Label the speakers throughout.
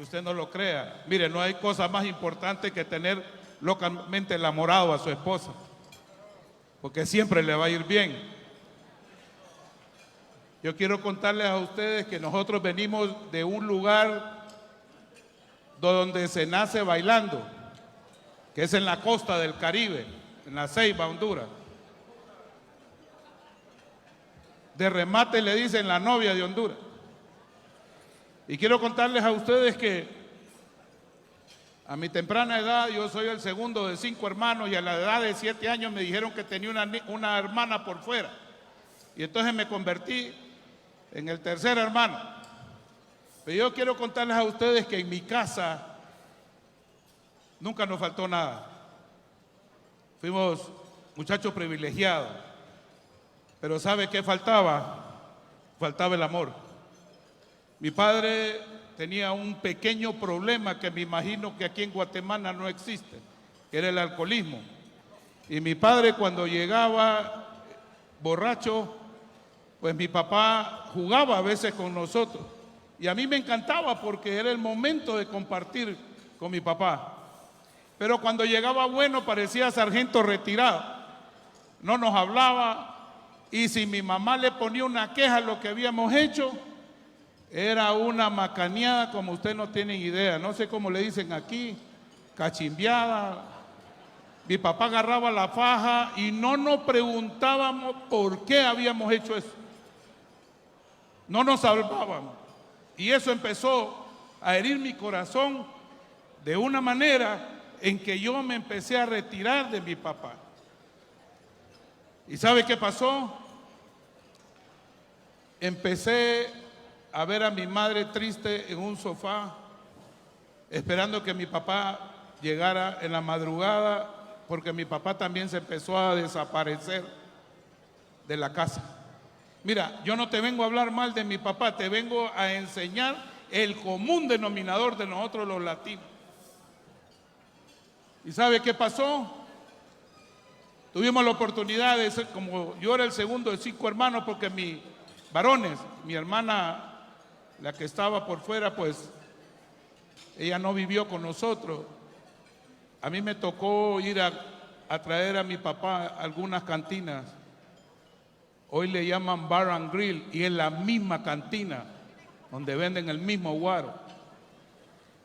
Speaker 1: aunque usted no lo crea. Mire, no hay cosa más importante que tener locamente enamorado a su esposa, porque siempre le va a ir bien. Yo quiero contarles a ustedes que nosotros venimos de un lugar donde se nace bailando, que es en la costa del Caribe, en La Ceiba, Honduras. De remate le dicen la novia de Honduras. Y quiero contarles a ustedes que a mi temprana edad, yo soy el segundo de 5 hermanos, y a la edad de 7 años me dijeron que tenía una hermana por fuera. Y entonces me convertí en el tercer hermano. Pero yo quiero contarles a ustedes que en mi casa nunca nos faltó nada. Fuimos muchachos privilegiados. Pero ¿sabe qué faltaba? Faltaba el amor. Mi padre tenía un pequeño problema que me imagino que aquí en Guatemala no existe, que era el alcoholismo. Y mi padre, cuando llegaba borracho, pues mi papá jugaba a veces con nosotros. Y a mí me encantaba porque era el momento de compartir con mi papá. Pero cuando llegaba bueno parecía sargento retirado. No nos hablaba, y si mi mamá le ponía una queja a lo que habíamos hecho, era una macaneada como usted no tiene idea. No sé cómo le dicen aquí, cachimbiada. Mi papá agarraba la faja y no nos preguntábamos por qué habíamos hecho eso. No nos salvábamos. Y eso empezó a herir mi corazón de una manera en que yo me empecé a retirar de mi papá. ¿Y sabe qué pasó? Empecé a ver a mi madre triste en un sofá, esperando que mi papá llegara en la madrugada, porque mi papá también se empezó a desaparecer de la casa. Mira, yo no te vengo a hablar mal de mi papá, te vengo a enseñar el común denominador de nosotros los latinos. ¿Y sabe qué pasó? Tuvimos la oportunidad de ser, como yo era el segundo de 5 hermanos, porque mis varones, mi hermana, la que estaba por fuera, pues ella no vivió con nosotros. A mí me tocó ir a traer a mi papá a algunas cantinas. Hoy le llaman Bar and Grill, y es la misma cantina donde venden el mismo guaro.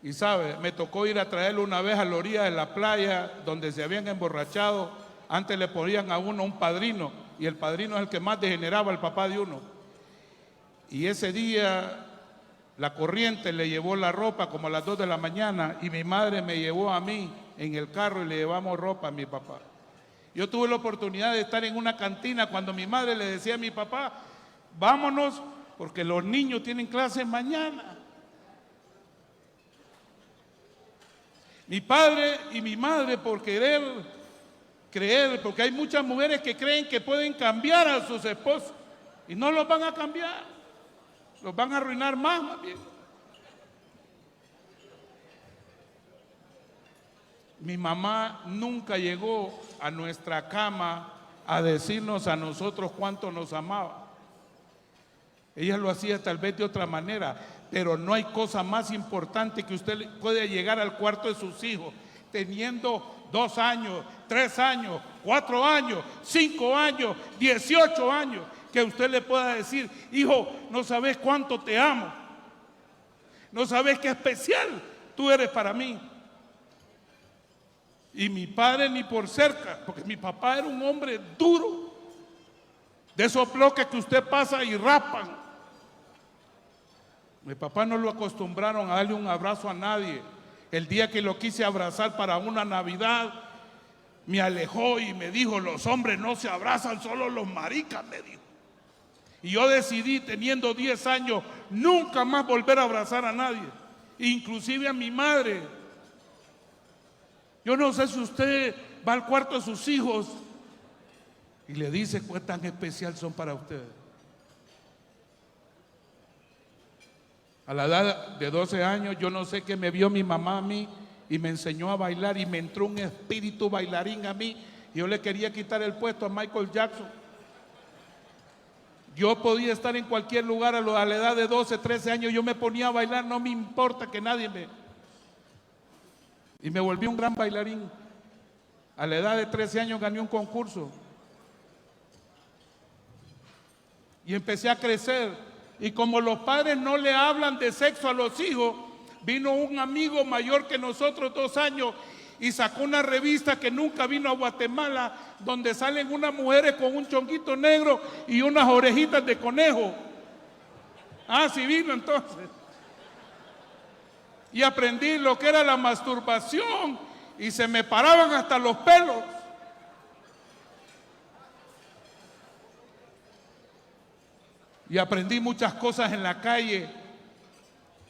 Speaker 1: Y sabe, me tocó ir a traerlo una vez a la orilla de la playa donde se habían emborrachado. Antes le ponían a uno un padrino, y el padrino es el que más degeneraba al papá de uno. Y ese día la corriente le llevó la ropa como a las 2 de la mañana, y mi madre me llevó a mí en el carro y le llevamos ropa a mi papá. Yo tuve la oportunidad de estar en una cantina cuando mi madre le decía a mi papá: vámonos porque los niños tienen clases mañana. Mi padre y mi madre, por creer, porque hay muchas mujeres que creen que pueden cambiar a sus esposos, y no los van a cambiar, los van a arruinar más bien. Mi mamá nunca llegó a nuestra cama a decirnos a nosotros cuánto nos amaba. Ella lo hacía tal vez de otra manera, pero no hay cosa más importante que usted puede llegar al cuarto de sus hijos teniendo 2 años, 3 años, 4 años, 5 años, 18 años, que usted le pueda decir: hijo, no sabes cuánto te amo, no sabes qué especial tú eres para mí. Y mi padre ni por cerca, porque mi papá era un hombre duro, de esos bloques que usted pasa y rapan. Mi papá no lo acostumbraron a darle un abrazo a nadie. El día que lo quise abrazar para una Navidad, me alejó y me dijo: los hombres no se abrazan, solo los maricas, me dijo. Y yo decidí, teniendo 10 años, nunca más volver a abrazar a nadie, inclusive a mi madre. Yo no sé si usted va al cuarto de sus hijos y le dice cuán tan especial son para ustedes. A la edad de 12 años, yo no sé qué me vio mi mamá a mí y me enseñó a bailar, y me entró un espíritu bailarín a mí. Y yo le quería quitar el puesto a Michael Jackson. Yo podía estar en cualquier lugar a la edad de 12, 13 años, yo me ponía a bailar, no me importa que nadie me... Y me volví un gran bailarín. A la edad de 13 años gané un concurso. Y empecé a crecer. Y como los padres no le hablan de sexo a los hijos, vino un amigo mayor que nosotros, 2 años, y sacó una revista que nunca vino a Guatemala, donde salen unas mujeres con un chonguito negro y unas orejitas de conejo. Ah, sí vino entonces. Y aprendí lo que era la masturbación y se me paraban hasta los pelos. Y aprendí muchas cosas en la calle.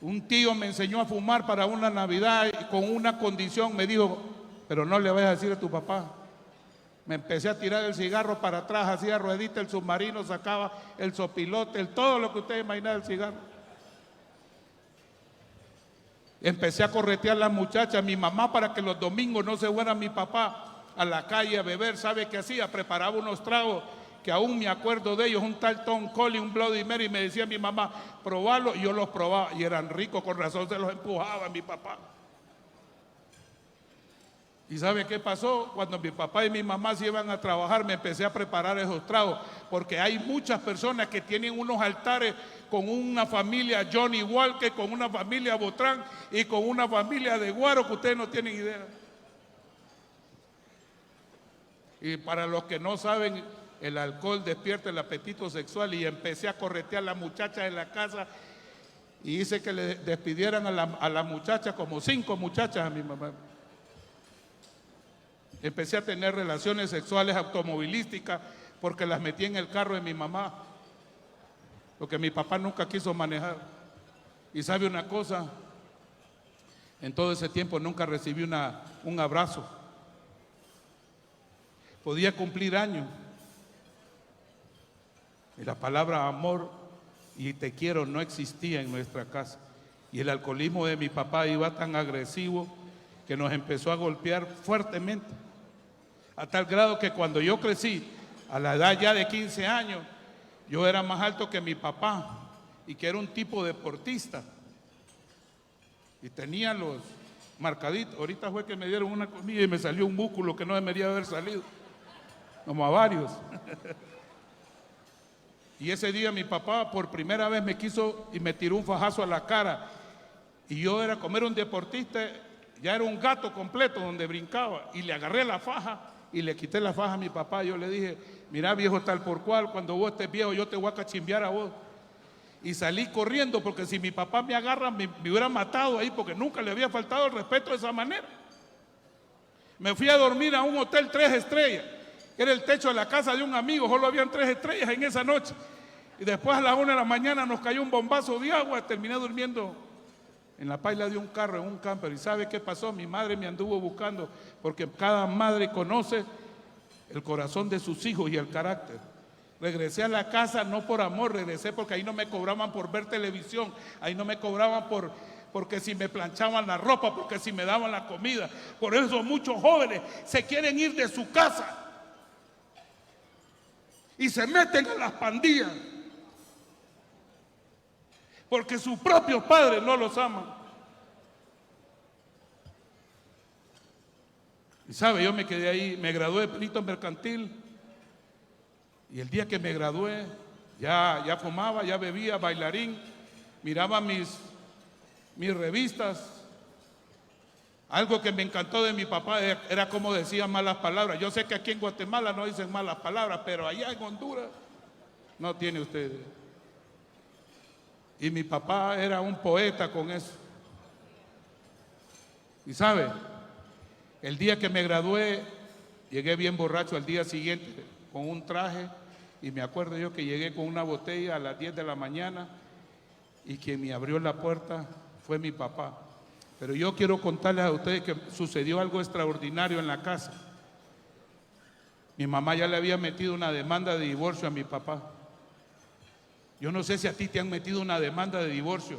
Speaker 1: Un tío me enseñó a fumar para una Navidad y con una condición me dijo, pero no le vayas a decir a tu papá. Me empecé a tirar el cigarro para atrás, hacía ruedita el submarino, sacaba el sopilote, todo lo que ustedes imaginan del cigarro. Empecé a corretear a las muchachas, mi mamá, para que los domingos no se fuera mi papá a la calle a beber. ¿Sabe qué hacía? Preparaba unos tragos que aún me acuerdo de ellos, un tal Tom Collins, un Bloody Mary, y me decía mi mamá, probalo, y yo los probaba, y eran ricos, con razón se los empujaba a mi papá. ¿Y sabe qué pasó? Cuando mi papá y mi mamá se iban a trabajar, me empecé a preparar esos tragos, porque hay muchas personas que tienen unos altares con una familia Johnny Walker, con una familia Botrán y con una familia de Guaro que ustedes no tienen idea. Y para los que no saben, el alcohol despierta el apetito sexual, y empecé a corretear a las muchachas en la casa y hice que le despidieran a la muchacha, como 5 muchachas a mi mamá. Empecé a tener relaciones sexuales automovilísticas porque las metí en el carro de mi mamá, porque mi papá nunca quiso manejar. Y sabe una cosa, en todo ese tiempo nunca recibí un abrazo. Podía cumplir años y la palabra amor y te quiero no existía en nuestra casa. Y el alcoholismo de mi papá iba tan agresivo que nos empezó a golpear fuertemente, a tal grado que cuando yo crecí, a la edad ya de 15 años, yo era más alto que mi papá y que era un tipo deportista. Y tenía los marcaditos. Ahorita fue que me dieron una comida y me salió un músculo que no debería haber salido, como a varios. Y ese día mi papá por primera vez me quiso y me tiró un fajazo a la cara. Y yo era, como era un deportista, ya era un gato completo donde brincaba. Y le agarré la faja y le quité la faja a mi papá. Yo le dije, mira viejo tal por cual, cuando vos estés viejo yo te voy a cachimbear a vos. Y salí corriendo porque si mi papá me agarra me hubiera matado ahí, porque nunca le había faltado el respeto de esa manera. Me fui a dormir a un hotel 3 estrellas, que era el techo de la casa de un amigo, solo habían 3 estrellas en esa noche. Y después a las 1 de la mañana nos cayó un bombazo de agua, terminé durmiendo en la paila de un carro, en un camper. ¿Y sabe qué pasó? Mi madre me anduvo buscando, porque cada madre conoce el corazón de sus hijos y el carácter. Regresé a la casa no por amor, regresé porque ahí no me cobraban por ver televisión, ahí no me cobraban porque si me planchaban la ropa, porque si me daban la comida. Por eso muchos jóvenes se quieren ir de su casa y se meten a las pandillas, porque sus propios padres no los aman. Y sabe, yo me quedé ahí, me gradué de perito mercantil. Y el día que me gradué, ya fumaba, ya bebía, bailarín, miraba mis revistas. Algo que me encantó de mi papá era cómo decía malas palabras. Yo sé que aquí en Guatemala no dicen malas palabras, pero allá en Honduras no tiene usted. Y mi papá era un poeta con eso. Y sabe, el día que me gradué, llegué bien borracho al día siguiente con un traje, y me acuerdo yo que llegué con una botella a las 10 de la mañana y quien me abrió la puerta fue mi papá. Pero yo quiero contarles a ustedes que sucedió algo extraordinario en la casa. Mi mamá ya le había metido una demanda de divorcio a mi papá. Yo no sé si a ti te han metido una demanda de divorcio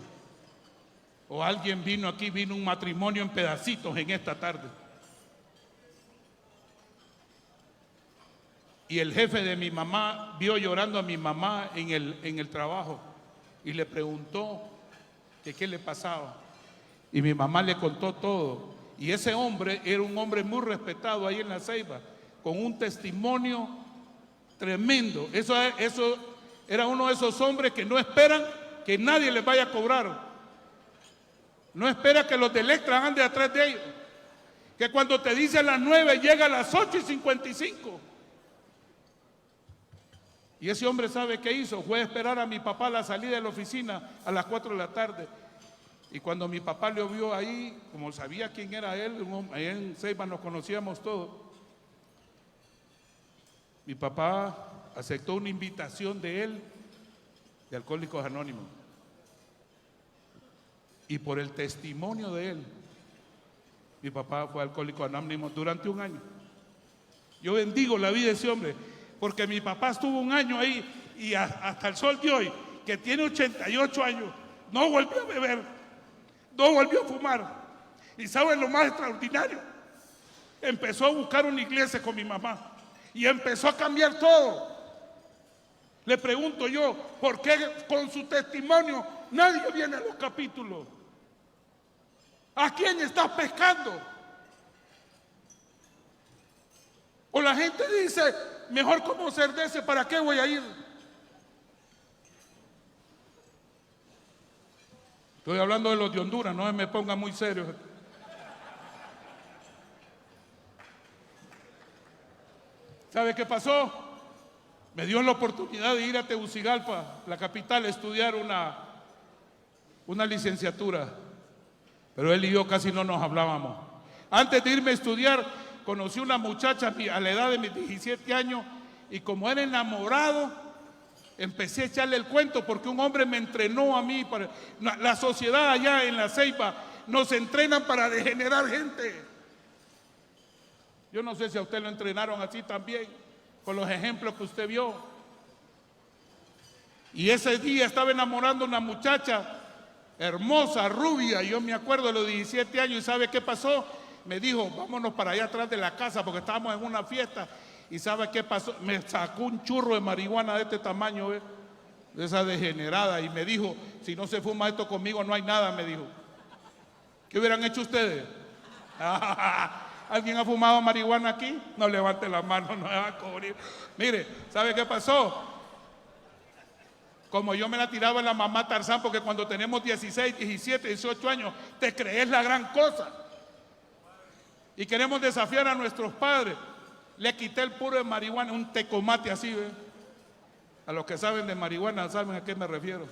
Speaker 1: o alguien vino aquí, vino un matrimonio en pedacitos en esta tarde. Y el jefe de mi mamá vio llorando a mi mamá en el trabajo y le preguntó que qué le pasaba. Y mi mamá le contó todo. Y ese hombre era un hombre muy respetado ahí en La Ceiba, con un testimonio tremendo. Eso era uno de esos hombres que no esperan que nadie les vaya a cobrar. No espera que los de Electra ande atrás de ellos. Que cuando te dice a las 9 llega a las 8:55. Y ese hombre, ¿sabe qué hizo? Fue a esperar a mi papá a la salida de la oficina a las 4 de la tarde. Y cuando mi papá lo vio ahí, como sabía quién era él, ahí en Ceiba nos conocíamos todos, mi papá aceptó una invitación de él, de Alcohólicos Anónimos. Y por el testimonio de él, mi papá fue Alcohólico Anónimo durante un año. Yo bendigo la vida de ese hombre, porque mi papá estuvo un año ahí y hasta el sol de hoy, que tiene 88 años, no volvió a beber, no volvió a fumar. ¿Y saben lo más extraordinario? Empezó a buscar una iglesia con mi mamá y empezó a cambiar todo. Le pregunto yo, ¿por qué con su testimonio nadie viene a los capítulos? ¿A quién estás pescando? O la gente dice, mejor como cerdece, ¿para qué voy a ir? Estoy hablando de los de Honduras, no me ponga muy serio. ¿Sabe qué pasó? Me dio la oportunidad de ir a Tegucigalpa, la capital, a estudiar una licenciatura. Pero él y yo casi no nos hablábamos. Antes de irme a estudiar, conocí una muchacha a la edad de mis 17 años y como era enamorado, empecé a echarle el cuento porque un hombre me entrenó a mí. La sociedad allá en La Ceiba nos entrenan para degenerar gente. Yo no sé si a usted lo entrenaron así también, con los ejemplos que usted vio. Y ese día estaba enamorando a una muchacha hermosa, rubia, yo me acuerdo de los 17 años, ¿y sabe qué pasó? Me dijo, vámonos para allá atrás de la casa porque estábamos en una fiesta. ¿Y sabe qué pasó? Me sacó un churro de marihuana de este tamaño, de esa degenerada, y me dijo, si no se fuma esto conmigo no hay nada, me dijo. ¿Qué hubieran hecho ustedes? ¿Alguien ha fumado marihuana aquí? No levante la mano, no me va a cubrir. Mire, ¿sabe qué pasó? Como yo me la tiraba en la mamá Tarzán, porque cuando tenemos 16, 17, 18 años, te crees la gran cosa. Y queremos desafiar a nuestros padres. Le quité el puro de marihuana, un tecomate así, ¿ve? A los que saben de marihuana saben a qué me refiero.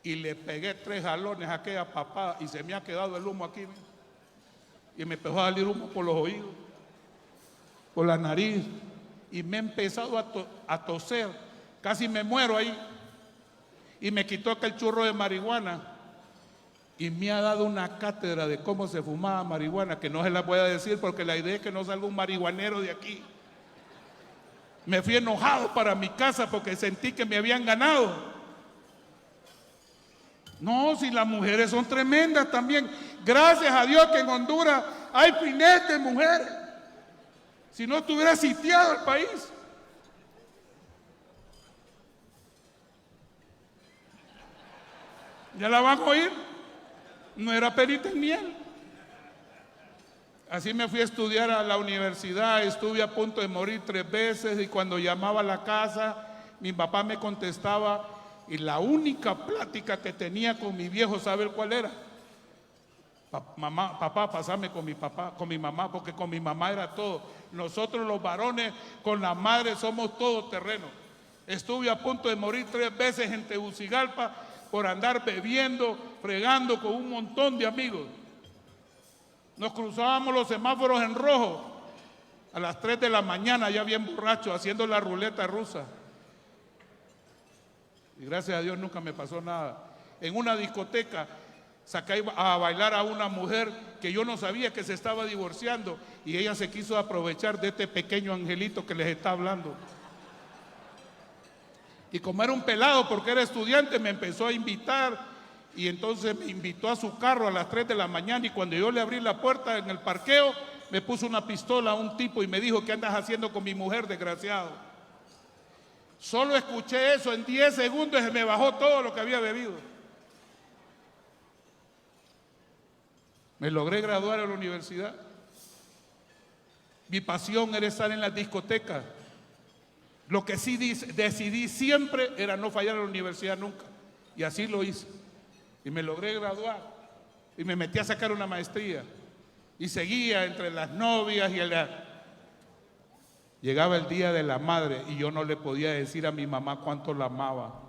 Speaker 1: Y le pegué 3 jalones a aquella papada y se me ha quedado el humo aquí, ¿ve? Y me empezó a salir humo por los oídos, por la nariz, y me he empezado a toser, casi me muero ahí. Y me quitó aquel churro de marihuana y me ha dado una cátedra de cómo se fumaba marihuana, que no se la voy a decir porque la idea es que no salga un marihuanero de aquí. Me fui enojado para mi casa porque sentí que me habían ganado. No, si las mujeres son tremendas también. Gracias a Dios que en Honduras hay finetes de mujeres. Si no estuviera sitiado el país. ¿Ya la van a oír? No era perita en miel. Así me fui a estudiar a la universidad, estuve a punto de morir 3 veces y cuando llamaba a la casa, mi papá me contestaba y la única plática que tenía con mi viejo, ¿sabe cuál era? Papá, pasame con mi mamá, porque con mi mamá era todo. Nosotros los varones con la madre somos todo terreno. Estuve a punto de morir 3 veces en Tegucigalpa por andar bebiendo, fregando con un montón de amigos. Nos cruzábamos los semáforos en rojo a las 3 de la mañana, ya bien borracho, haciendo la ruleta rusa. Y gracias a Dios nunca me pasó nada. En una discoteca saqué a bailar a una mujer que yo no sabía que se estaba divorciando y ella se quiso aprovechar de este pequeño angelito que les está hablando. Y como era un pelado porque era estudiante, me empezó a invitar y entonces me invitó a su carro a las 3 de la mañana y cuando yo le abrí la puerta en el parqueo, me puso una pistola a un tipo y me dijo, ¿qué andas haciendo con mi mujer, desgraciado? Solo escuché eso, en 10 segundos se me bajó todo lo que había bebido. Me logré graduar a la universidad. Mi pasión era estar en las discotecas. Lo que sí decidí siempre era no fallar a la universidad nunca. Y así lo hice. Y me logré graduar. Y me metí a sacar una maestría. Y seguía entre las novias y Llegaba el día de la madre y yo no le podía decir a mi mamá cuánto la amaba.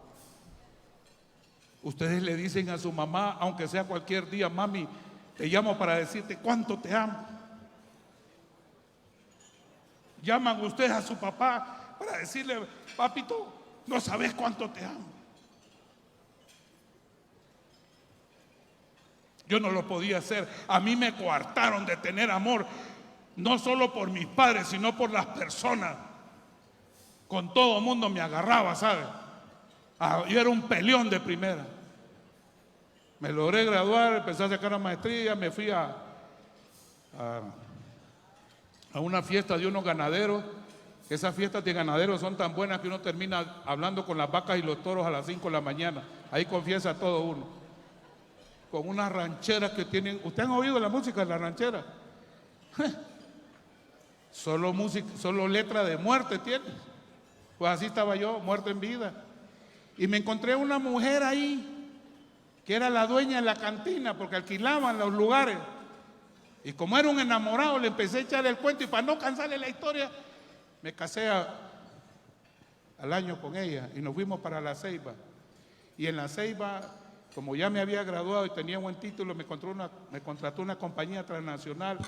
Speaker 1: Ustedes le dicen a su mamá, aunque sea cualquier día, mami, te llamo para decirte cuánto te amo. Llaman ustedes a su papá para decirle, papito, no sabes cuánto te amo. Yo no lo podía hacer. A mí me coartaron de tener amor, no solo por mis padres, sino por las personas. Con todo el mundo me agarraba, ¿sabes? Yo era un peleón de primera. Me logré graduar, empecé a sacar la maestría, me fui a una fiesta de unos ganaderos. Esas fiestas de ganaderos son tan buenas que uno termina hablando con las vacas y los toros a las 5 de la mañana. Ahí confiesa todo uno. Con unas rancheras que tienen. ¿Ustedes han oído la música de la ranchera? Solo música, solo letra de muerte tiene. Pues así estaba yo, muerto en vida. Y me encontré una mujer ahí, que era la dueña de la cantina, porque alquilaban los lugares. Y como era un enamorado, le empecé a echar el cuento y para no cansarle la historia, me casé al año con ella y nos fuimos para La Ceiba. Y en La Ceiba, como ya me había graduado y tenía buen título, me contrató una compañía transnacional.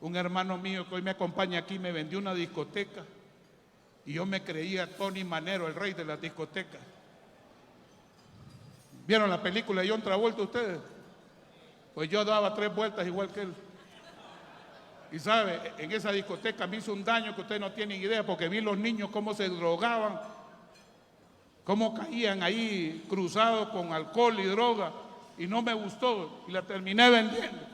Speaker 1: Un hermano mío que hoy me acompaña aquí me vendió una discoteca y yo me creía Tony Manero, el rey de las discotecas. ¿Vieron la película de John Travolta ustedes? Pues yo daba 3 vueltas igual que él. Y sabe, en esa discoteca me hizo un daño que ustedes no tienen idea, porque vi los niños cómo se drogaban, cómo caían ahí cruzados con alcohol y droga, y no me gustó y la terminé vendiendo.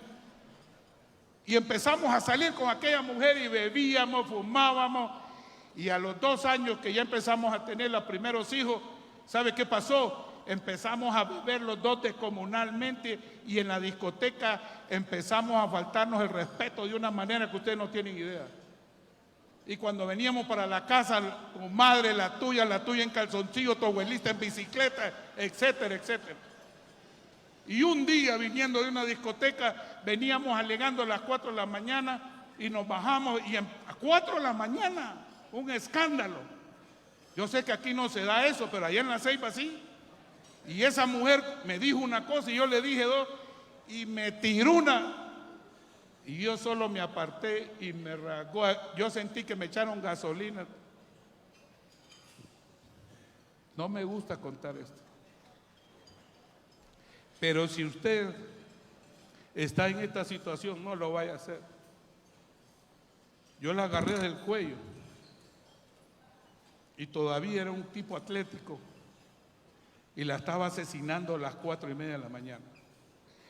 Speaker 1: Y empezamos a salir con aquella mujer y bebíamos, fumábamos, y a los 2 años que ya empezamos a tener los primeros hijos, ¿sabe qué pasó? Empezamos a beber los dos descomunalmente y en la discoteca empezamos a faltarnos el respeto de una manera que ustedes no tienen idea. Y cuando veníamos para la casa, tu madre, la tuya en calzoncillo, tu abuelita en bicicleta, etcétera, etcétera. Y un día viniendo de una discoteca, veníamos alegando a las 4 de la mañana y nos bajamos y a 4 de la mañana, un escándalo. Yo sé que aquí no se da eso, pero allá en La Ceiba sí. Y esa mujer me dijo una cosa y yo le dije 2 y me tiró una. Y yo solo me aparté y me rasgó. Yo sentí que me echaron gasolina. No me gusta contar esto. Pero si usted está en esta situación, no lo vaya a hacer. Yo la agarré del cuello. Y todavía era un tipo atlético. Y la estaba asesinando a las 4:30 de la mañana.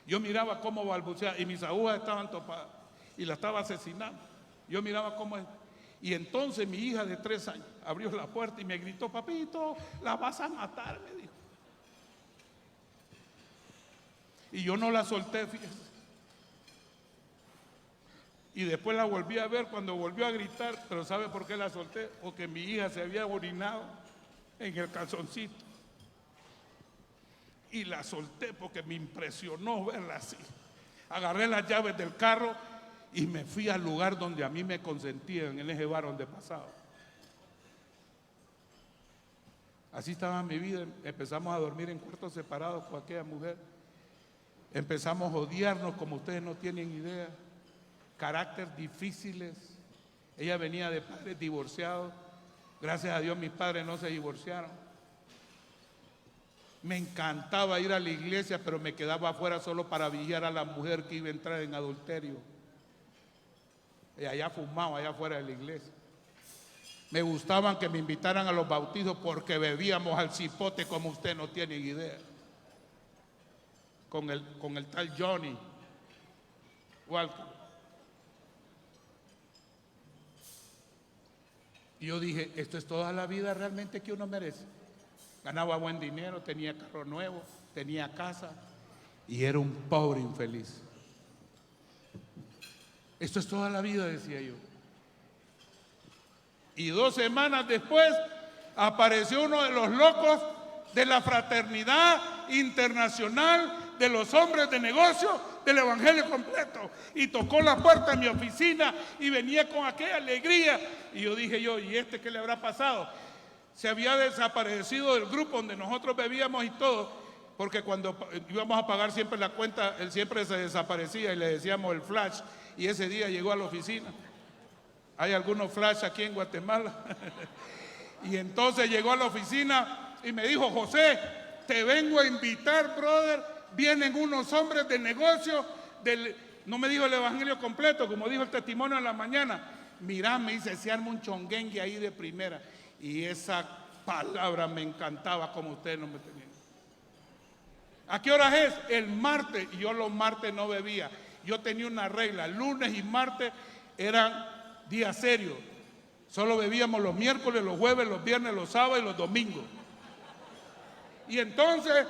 Speaker 1: Yo miraba cómo balbuceaba y mis agujas estaban topadas y la estaba asesinando. Yo miraba cómo. Y entonces mi hija de 3 años abrió la puerta y me gritó, papito, la vas a matar, me dijo. Y yo no la solté, fíjese. Y después la volví a ver cuando volvió a gritar, pero ¿sabe por qué la solté? Porque mi hija se había orinado en el calzoncito. Y la solté porque me impresionó verla así. Agarré las llaves del carro y me fui al lugar donde a mí me consentían, en ese bar donde pasaba. Así estaba mi vida. Empezamos a dormir en cuartos separados con aquella mujer. Empezamos a odiarnos como ustedes no tienen idea. Carácter difíciles. Ella venía de padres divorciados. Gracias a Dios mis padres no se divorciaron. Me encantaba ir a la iglesia, pero me quedaba afuera solo para vigiar a la mujer que iba a entrar en adulterio. Y allá fumaba, allá afuera de la iglesia. Me gustaban que me invitaran a los bautizos porque bebíamos al cipote como usted no tiene idea. Con el tal Johnny Walker. Y yo dije, esto es toda la vida realmente que uno merece. Ganaba buen dinero, tenía carro nuevo, tenía casa y era un pobre infeliz. Esto es toda la vida, decía yo. Y 2 semanas después apareció uno de los locos de la Fraternidad Internacional de los Hombres de Negocio del Evangelio Completo y tocó la puerta de mi oficina y venía con aquella alegría. Y yo dije ¿y este qué le habrá pasado? Se había desaparecido del grupo donde nosotros bebíamos y todo, porque cuando íbamos a pagar siempre la cuenta, él siempre se desaparecía y le decíamos el flash, y ese día llegó a la oficina. Hay algunos flash aquí en Guatemala. Y entonces llegó a la oficina y me dijo, José, te vengo a invitar, brother, vienen unos hombres de negocio, no me dijo el evangelio completo, como dijo el testimonio en la mañana. Mirá, me dice, se arma un chonguengue ahí de primera. Y esa palabra me encantaba como ustedes no me tenían. ¿A qué horas es? El martes, y yo los martes no bebía. Yo tenía una regla, lunes y martes eran días serios. Solo bebíamos los miércoles, los jueves, los viernes, los sábados y los domingos. Y entonces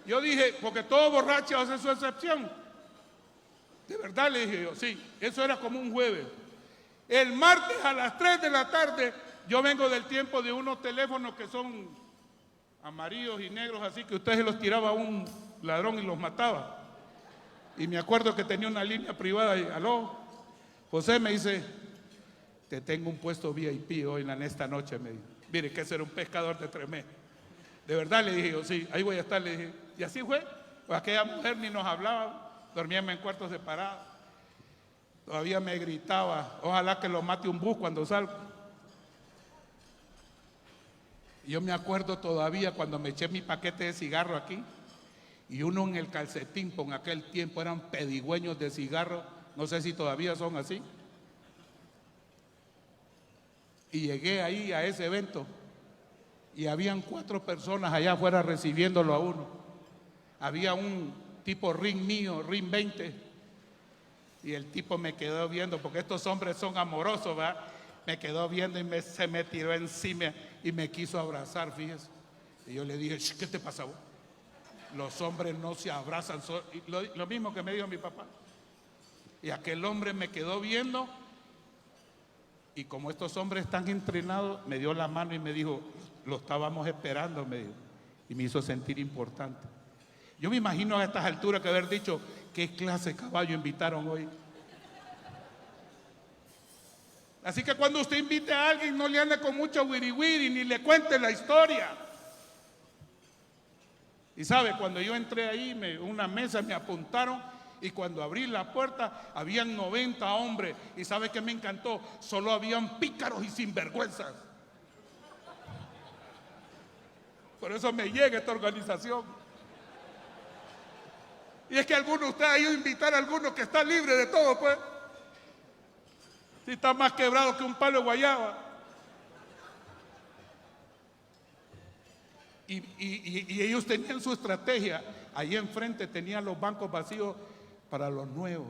Speaker 1: yo dije, porque todo borracho hace su excepción. De verdad le dije yo, sí, eso era como un jueves. El martes a las 3 de la tarde, yo vengo del tiempo de unos teléfonos que son amarillos y negros, así que usted se los tiraba a un ladrón y los mataba. Y me acuerdo que tenía una línea privada y, aló, José, me dice, te tengo un puesto VIP hoy en esta noche, me dijo. Mire, que ese era un pescador de 3 meses. De verdad le dije yo, sí, ahí voy a estar, le dije. Y así fue, pues aquella mujer ni nos hablaba, dormíamos en cuartos separados. Todavía me gritaba, ojalá que lo mate un bus cuando salga. Y yo me acuerdo todavía cuando me eché mi paquete de cigarro aquí, y uno en el calcetín, por aquel tiempo eran pedigüeños de cigarro, no sé si todavía son así. Y llegué ahí a ese evento y habían 4 personas allá afuera recibiéndolo a uno. Había un tipo ring mío, ring 20, y el tipo me quedó viendo, porque estos hombres son amorosos, ¿verdad? Me quedó viendo y se me tiró encima y me quiso abrazar, fíjese. Y yo le dije, ¿qué te pasa vos? Los hombres no se abrazan, lo mismo que me dijo mi papá. Y aquel hombre me quedó viendo, y como estos hombres están entrenados, me dio la mano y me dijo, lo estábamos esperando, me dijo, y me hizo sentir importante. Yo me imagino a estas alturas que haber dicho, ¿qué clase de caballo invitaron hoy? Así que cuando usted invite a alguien, no le ande con mucho wiri wiri, ni le cuente la historia. Y sabe, cuando yo entré ahí, una mesa me apuntaron, y cuando abrí la puerta, habían 90 hombres. Y sabe que me encantó, solo habían pícaros y sinvergüenzas. Por eso me llega esta organización. Y es que alguno, usted ha ido a invitar a alguno que está libre de todo, pues. Si está más quebrado que un palo de guayaba. Y ellos tenían su estrategia. Ahí enfrente tenían los bancos vacíos para los nuevos.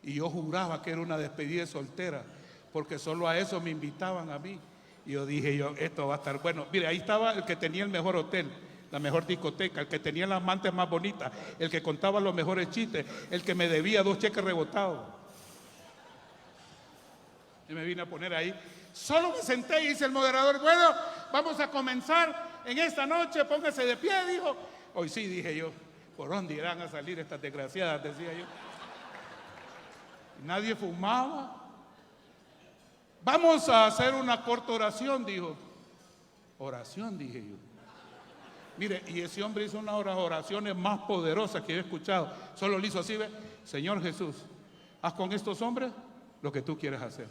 Speaker 1: Y yo juraba que era una despedida de soltera, porque solo a eso me invitaban a mí. Y yo dije, esto va a estar bueno. Mire, ahí estaba el que tenía el mejor hotel, la mejor discoteca, el que tenía las amantes más bonitas, el que contaba los mejores chistes, el que me debía 2 cheques rebotados. Y me vine a poner ahí. Solo me senté y dice el moderador, bueno, vamos a comenzar en esta noche, póngase de pie, dijo. Hoy sí, dije yo, ¿por dónde irán a salir estas desgraciadas? Decía yo. Nadie fumaba. Vamos a hacer una corta oración, dijo. Oración, dije yo. Mire, y ese hombre hizo una de las oraciones más poderosas que yo he escuchado. Solo le hizo así, ve, Señor Jesús, haz con estos hombres lo que tú quieres hacer.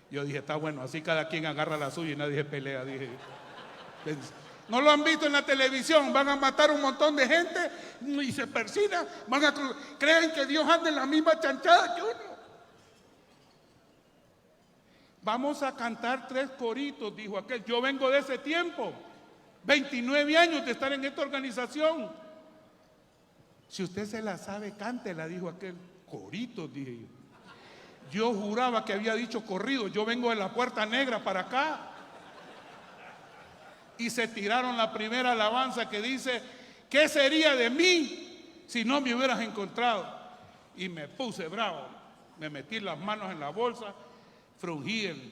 Speaker 1: Yo dije, está bueno, así cada quien agarra la suya y nadie se pelea, dije yo. No lo han visto en la televisión, van a matar un montón de gente y se persinan, creen que Dios anda en la misma chanchada que uno. Vamos a cantar 3 coritos, dijo aquel. Yo vengo de ese tiempo, 29 años de estar en esta organización. Si usted se la sabe, cántela, dijo aquel. Coritos, dije yo. Yo juraba que había dicho corrido. Yo vengo de la Puerta Negra para acá. Y se tiraron la primera alabanza que dice: ¿qué sería de mí si no me hubieras encontrado? Y me puse bravo. Me metí las manos en la bolsa, frungí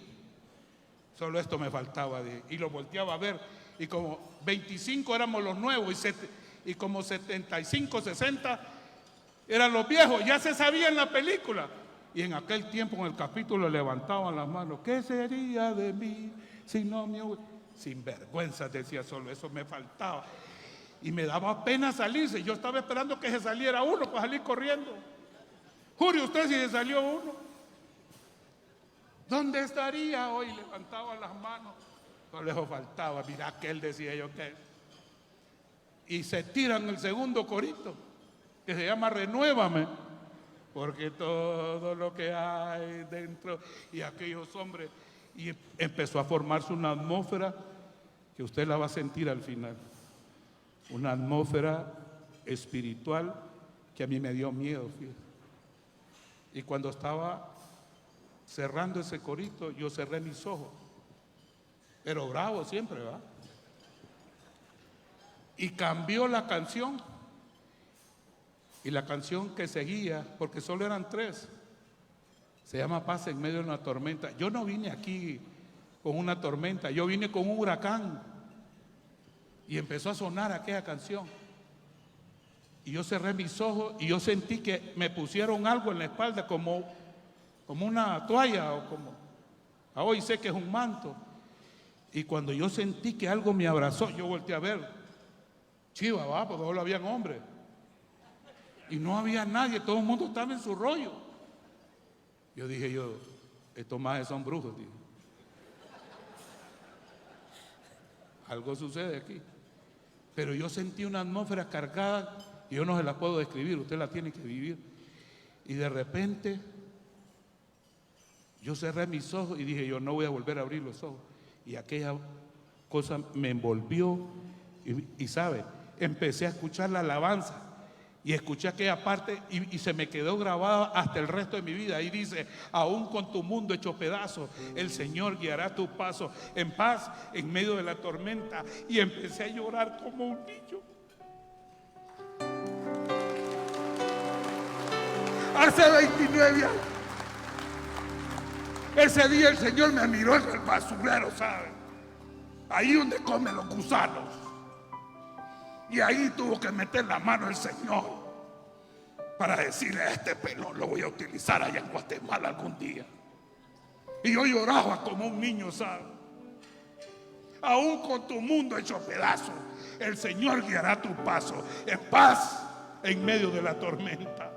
Speaker 1: solo esto me faltaba. Y lo volteaba a ver. Y como 25 éramos los nuevos y como 75, 60 eran los viejos. Ya se sabía en la película. Y en aquel tiempo en el capítulo levantaban las manos: ¿qué sería de mí si no me hubiera? Sin vergüenza decía, solo eso me faltaba. Y me daba pena salirse. Yo estaba esperando que se saliera uno para salir corriendo. Jure usted si se salió uno. ¿Dónde estaría hoy? Levantaban las manos. No les faltaba. Mira aquel, decía yo que. Y se tiran el segundo corito, que se llama Renuévame. Porque todo lo que hay dentro, y aquellos hombres, y empezó a formarse una atmósfera que usted la va a sentir al final. Una atmósfera espiritual que a mí me dio miedo, fíjate. Y cuando estaba cerrando ese corito, yo cerré mis ojos, pero bravo siempre, ¿va? Y cambió la canción. Y la canción que seguía, porque solo eran 3, se llama Paz en medio de una tormenta. Yo no vine aquí con una tormenta, yo vine con un huracán. Y empezó a sonar aquella canción. Y yo cerré mis ojos y yo sentí que me pusieron algo en la espalda, como una toalla o como, hoy sé que es un manto. Y cuando yo sentí que algo me abrazó, yo volteé a ver. Chiva, va, porque solo habían hombres. Y no había nadie, todo el mundo estaba en su rollo. Yo dije, estos majes son brujos, tío. Algo sucede aquí. Pero yo sentí una atmósfera cargada y yo no se la puedo describir, usted la tiene que vivir. Y de repente yo cerré mis ojos y dije, yo no voy a volver a abrir los ojos. Y aquella cosa me envolvió y ¿sabe? Empecé a escuchar la alabanza. Y escuché aquella parte y se me quedó grabada hasta el resto de mi vida. Ahí dice: aún con tu mundo hecho pedazos, el Señor guiará tu paso en paz en medio de la tormenta. Y empecé a llorar como un niño. Hace 29 años. Ese día el Señor me miró en el basurero, ¿saben? Ahí donde comen los gusanos. Y ahí tuvo que meter la mano el Señor para decirle: a este pelón lo voy a utilizar allá en Guatemala algún día. Y yo lloraba como un niño, ¿sabes? Aún con tu mundo hecho pedazos, el Señor guiará tu paso en paz en medio de la tormenta.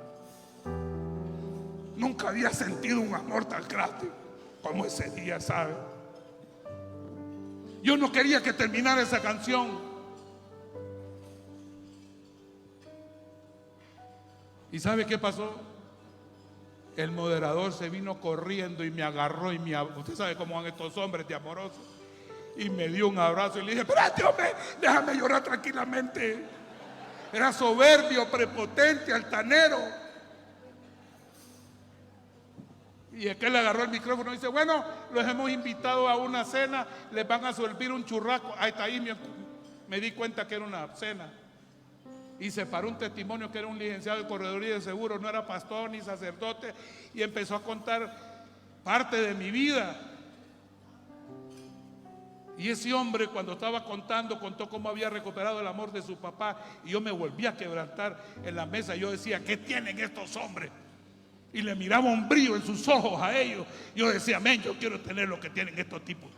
Speaker 1: Nunca había sentido un amor tan grande como ese día, ¿sabes? Yo no quería que terminara esa canción. ¿Y sabe qué pasó? El moderador se vino corriendo y me agarró y usted sabe cómo van estos hombres de amorosos. Y me dio un abrazo y le dije: espérate, hombre, déjame llorar tranquilamente. Era soberbio, prepotente, altanero. Y es que él agarró el micrófono y dice: bueno, los hemos invitado a una cena, les van a servir un churrasco. Ahí está, ahí me di cuenta que era una cena. Y se paró un testimonio que era un licenciado de correduría de seguros, no era pastor ni sacerdote, y empezó a contar parte de mi vida. Y ese hombre, cuando estaba contando, contó cómo había recuperado el amor de su papá, y yo me volví a quebrantar en la mesa. Yo decía: ¿qué tienen estos hombres? Y le miraba un brillo en sus ojos a ellos. Yo decía: amén, yo quiero tener lo que tienen estos tipos.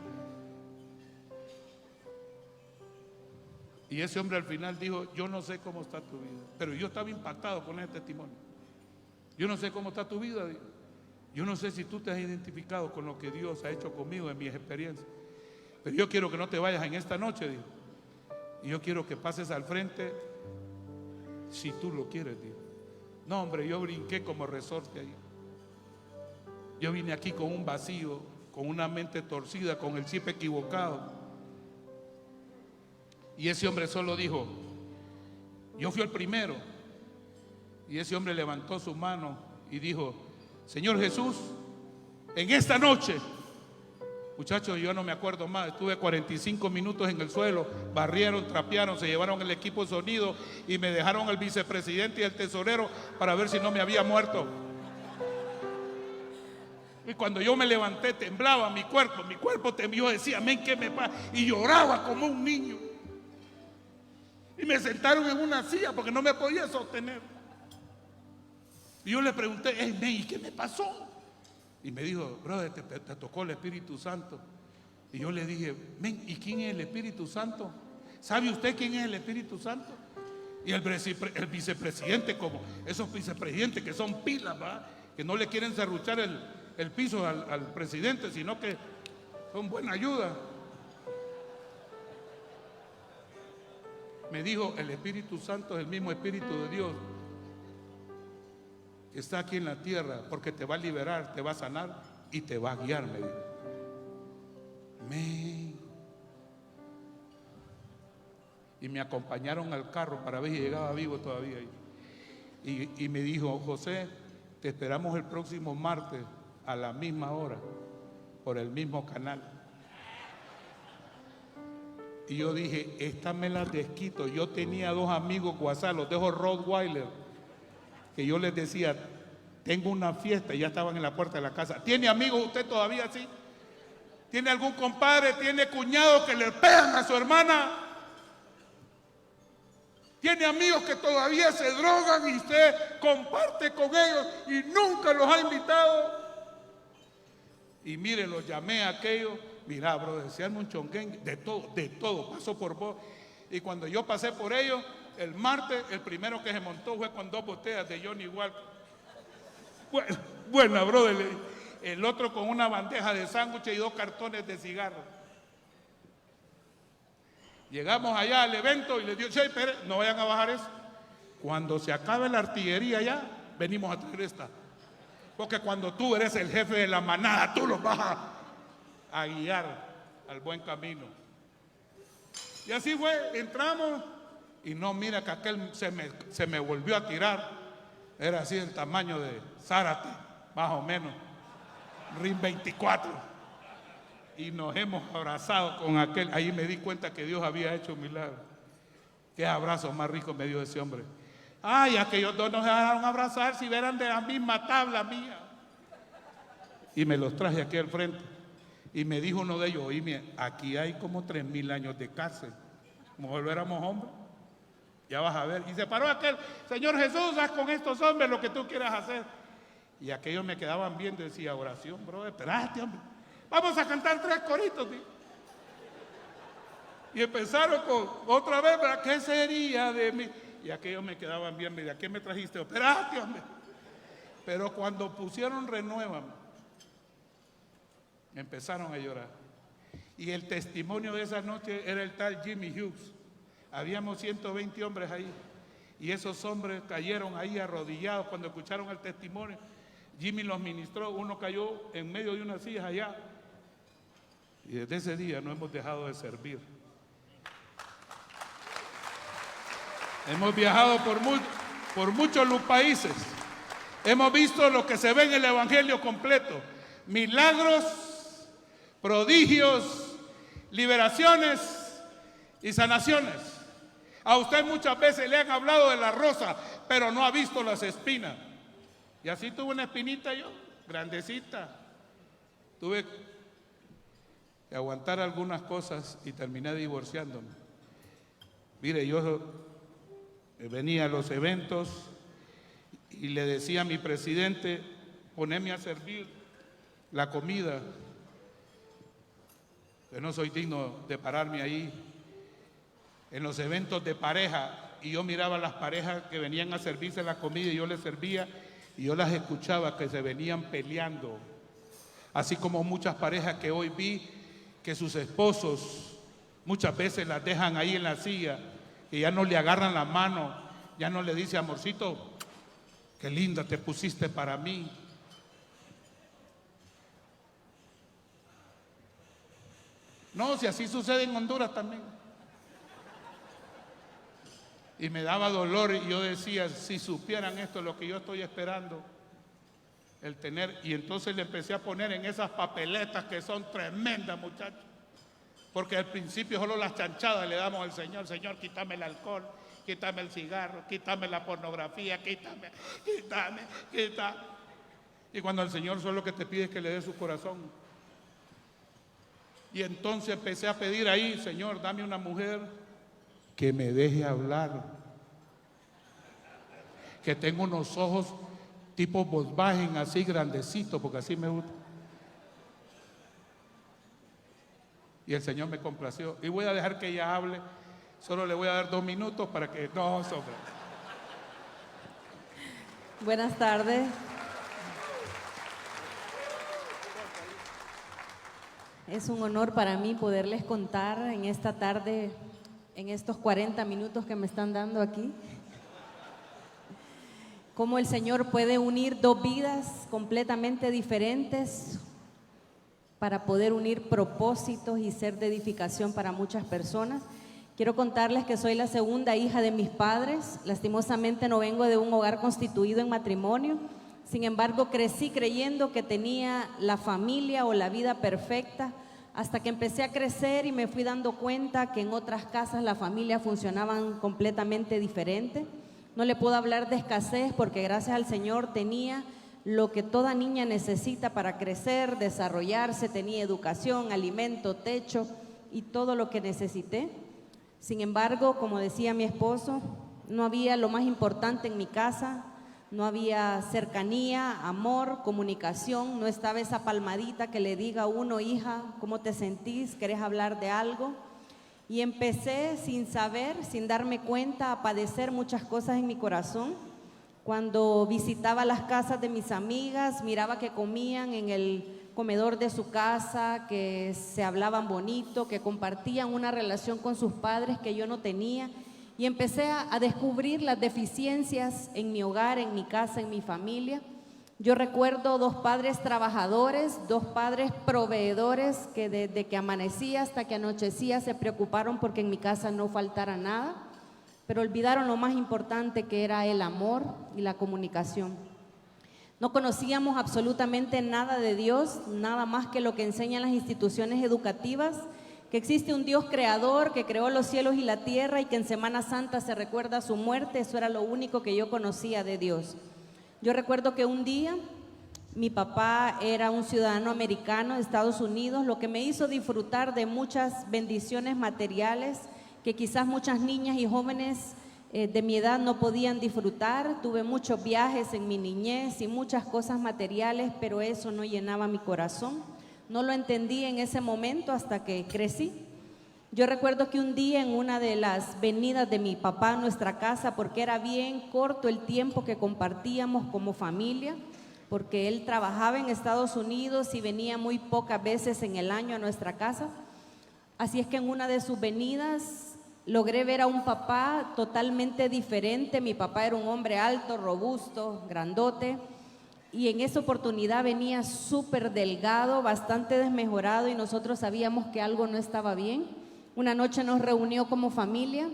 Speaker 1: Y ese hombre al final dijo: yo no sé cómo está tu vida. Pero yo estaba impactado con ese testimonio. Yo no sé cómo está tu vida. Yo no sé si tú te has identificado con lo que Dios ha hecho conmigo en mis experiencias. Pero yo quiero que no te vayas en esta noche, dijo. Y yo quiero que pases al frente si tú lo quieres, dijo. No, hombre, yo brinqué como resorte ahí. Yo vine aquí con un vacío, con una mente torcida, con el chip equivocado. Y ese hombre solo dijo: yo fui el primero. Y ese hombre levantó su mano y dijo: Señor Jesús, En esta noche, muchachos, yo no me acuerdo más, estuve 45 minutos en el suelo, barrieron, trapearon, se llevaron el equipo de sonido y me dejaron el vicepresidente y el tesorero para ver si no me había muerto. Y cuando yo me levanté, temblaba mi cuerpo tembló, decía, amén, ¿qué me pasa? Y lloraba como un niño. Y me sentaron en una silla porque no me podía sostener. Y yo le pregunté, men, ¿y qué me pasó? Y me dijo, brother, te tocó el Espíritu Santo. Y yo le dije, men, ¿y quién es el Espíritu Santo? ¿Sabe usted quién es el Espíritu Santo? Y el vicepresidente, como esos vicepresidentes que son pilas, ¿va? Que no le quieren serruchar el piso al presidente, sino que son buena ayuda. Me dijo, el Espíritu Santo es el mismo Espíritu de Dios que está aquí en la tierra, porque te va a liberar, te va a sanar y te va a guiar, me dijo. Y me acompañaron al carro para ver si llegaba vivo todavía. Y me dijo, José, te esperamos el próximo martes a la misma hora, por el mismo canal. Y yo dije, esta me la desquito. Yo tenía 2 amigos WhatsApp, los dejo Rottweiler, que yo les decía, tengo una fiesta, y ya estaban en la puerta de la casa. ¿Tiene amigos usted todavía así? ¿Tiene algún compadre, tiene cuñado que le pegan a su hermana? ¿Tiene amigos que todavía se drogan y usted comparte con ellos y nunca los ha invitado? Y mire, los llamé a aquellos. Mira, bro, decían un chonguén, de todo, pasó por vos. Y cuando yo pasé por ellos, el martes, el primero que se montó fue con 2 botellas de Johnny Walker. Buena, brother. El otro con una bandeja de sándwiches y 2 cartones de cigarros. Llegamos allá al evento y les digo, che, Pérez, no vayan a bajar eso. Cuando se acabe la artillería ya, venimos a traer esta. Porque cuando tú eres el jefe de la manada, tú los vas a guiar al buen camino. Y así fue, entramos y no, mira que aquel se me volvió a tirar. Era así el tamaño de Zárate, más o menos, RIN 24. Y nos hemos abrazado con aquel. Ahí me di cuenta que Dios había hecho un milagro. Qué abrazo más rico me dio ese hombre. Ay, aquellos 2 nos dejaron abrazar si eran de la misma tabla mía. Y me los traje aquí al frente. Y me dijo uno de ellos, oíme, aquí hay como 3,000 años de cárcel. Como volviéramos hombres. Ya vas a ver. Y se paró aquel, Señor Jesús, haz con estos hombres lo que tú quieras hacer. Y aquellos me quedaban viendo y decía, oración, bro, espérate, hombre. Vamos a cantar 3 coritos, tío. Y empezaron con otra vez, ¿verdad? ¿Qué sería de mí? Y aquellos me quedaban bien, ¿de qué me trajiste? Espérate, hombre. Pero cuando pusieron Renuévame, empezaron a llorar. Y el testimonio de esa noche era el tal Jimmy Hughes. Habíamos 120 hombres ahí. Y esos hombres cayeron ahí arrodillados cuando escucharon el testimonio. Jimmy los ministró, uno cayó en medio de unas sillas allá. Y desde ese día no hemos dejado de servir. Hemos viajado por muchos países. Hemos visto lo que se ve en el Evangelio completo. Milagros, prodigios, liberaciones y sanaciones. A usted muchas veces le han hablado de la rosa, pero no ha visto las espinas. Y así tuve una espinita yo, grandecita. Tuve que aguantar algunas cosas y terminé divorciándome. Mire, yo venía a los eventos y le decía a mi presidente, poneme a servir la comida, que no soy digno de pararme ahí. En los eventos de pareja, y yo miraba a las parejas que venían a servirse la comida y yo les servía, y yo las escuchaba que se venían peleando. Así como muchas parejas que hoy vi que sus esposos muchas veces las dejan ahí en la silla, que ya no le agarran la mano, ya no le dice, amorcito, qué linda te pusiste para mí. No, si así sucede en Honduras también. Y me daba dolor y yo decía, si supieran esto, lo que yo estoy esperando. el tener, y entonces le empecé a poner en esas papeletas que son tremendas, muchachos, porque al principio solo las chanchadas le damos al Señor: Señor, quítame el alcohol, quítame el cigarro, quítame la pornografía, quítame. Y cuando el Señor solo lo que te pide es que le dé su corazón. Y entonces empecé a pedir ahí: Señor, dame una mujer que me deje hablar, que tenga unos ojos tipo Volkswagen, así grandecitos, porque así me gusta. Y el Señor me complació. Y voy a dejar que ella hable. Solo le voy a dar 2 minutos para que no sobre.
Speaker 2: Buenas tardes. Es un honor para mí poderles contar en esta tarde, en estos 40 minutos que me están dando aquí, cómo el Señor puede unir 2 vidas completamente diferentes para poder unir propósitos y ser de edificación para muchas personas. Quiero contarles que soy la segunda hija de mis padres. Lastimosamente no vengo de un hogar constituido en matrimonio. Sin embargo, crecí creyendo que tenía la familia o la vida perfecta, hasta que empecé a crecer y me fui dando cuenta que en otras casas la familia funcionaban completamente diferente. No le puedo hablar de escasez porque gracias al Señor tenía lo que toda niña necesita para crecer, desarrollarse. Tenía educación, alimento, techo y todo lo que necesité. Sin embargo, como decía mi esposo, no había lo más importante en mi casa. No había cercanía, amor, comunicación. No estaba esa palmadita que le diga a uno: hija, ¿cómo te sentís? ¿Querés hablar de algo? Y empecé sin saber, sin darme cuenta, a padecer muchas cosas en mi corazón. Cuando visitaba las casas de mis amigas, miraba que comían en el comedor de su casa, que se hablaban bonito, que compartían una relación con sus padres que yo no tenía. Y empecé a descubrir las deficiencias en mi hogar, en mi casa, en mi familia. Yo recuerdo 2 padres trabajadores, 2 padres proveedores que desde que amanecía hasta que anochecía se preocuparon porque en mi casa no faltara nada, pero olvidaron lo más importante, que era el amor y la comunicación. No conocíamos absolutamente nada de Dios, nada más que lo que enseñan las instituciones educativas, que existe un Dios creador que creó los cielos y la tierra y que en Semana Santa se recuerda su muerte. Eso era lo único que yo conocía de Dios. Yo recuerdo que un día mi papá era un ciudadano americano de Estados Unidos, lo que me hizo disfrutar de muchas bendiciones materiales que quizás muchas niñas y jóvenes de mi edad no podían disfrutar. Tuve muchos viajes en mi niñez y muchas cosas materiales, pero eso no llenaba mi corazón. No lo entendí en ese momento hasta que crecí. Yo recuerdo que un día en una de las venidas de mi papá a nuestra casa, porque era bien corto el tiempo que compartíamos como familia, porque él trabajaba en Estados Unidos y venía muy pocas veces en el año a nuestra casa. Así es que en una de sus venidas logré ver a un papá totalmente diferente. Mi papá era un hombre alto, robusto, grandote. Y en esa oportunidad venía súper delgado, bastante desmejorado, y nosotros sabíamos que algo no estaba bien. Una noche nos reunió como familia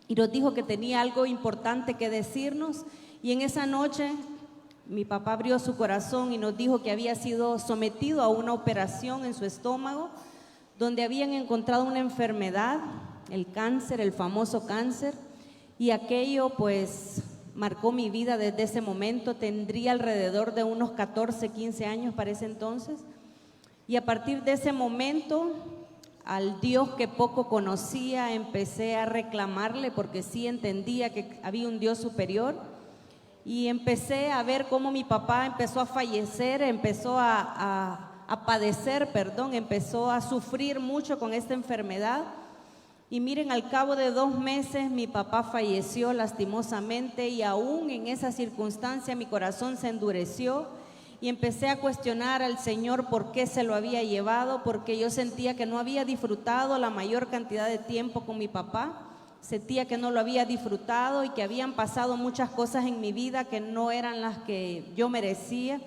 Speaker 2: y nos dijo que tenía algo importante que decirnos. Y en esa noche mi papá abrió su corazón y nos dijo que había sido sometido a una operación en su estómago, donde habían encontrado una enfermedad, el cáncer, el famoso cáncer, y aquello pues marcó mi vida desde ese momento. Tendría alrededor de unos 14, 15 años para ese entonces. Y a partir de ese momento, al Dios que poco conocía, empecé a reclamarle, porque sí entendía que había un Dios superior. Y empecé a ver cómo mi papá empezó a fallecer, empezó a padecer, empezó a sufrir mucho con esta enfermedad. Y miren, al cabo de 2 meses mi papá falleció lastimosamente, y aún en esa circunstancia mi corazón se endureció y empecé a cuestionar al Señor por qué se lo había llevado, porque yo sentía que no había disfrutado la mayor cantidad de tiempo con mi papá, sentía que no lo había disfrutado y que habían pasado muchas cosas en mi vida que no eran las que yo merecía.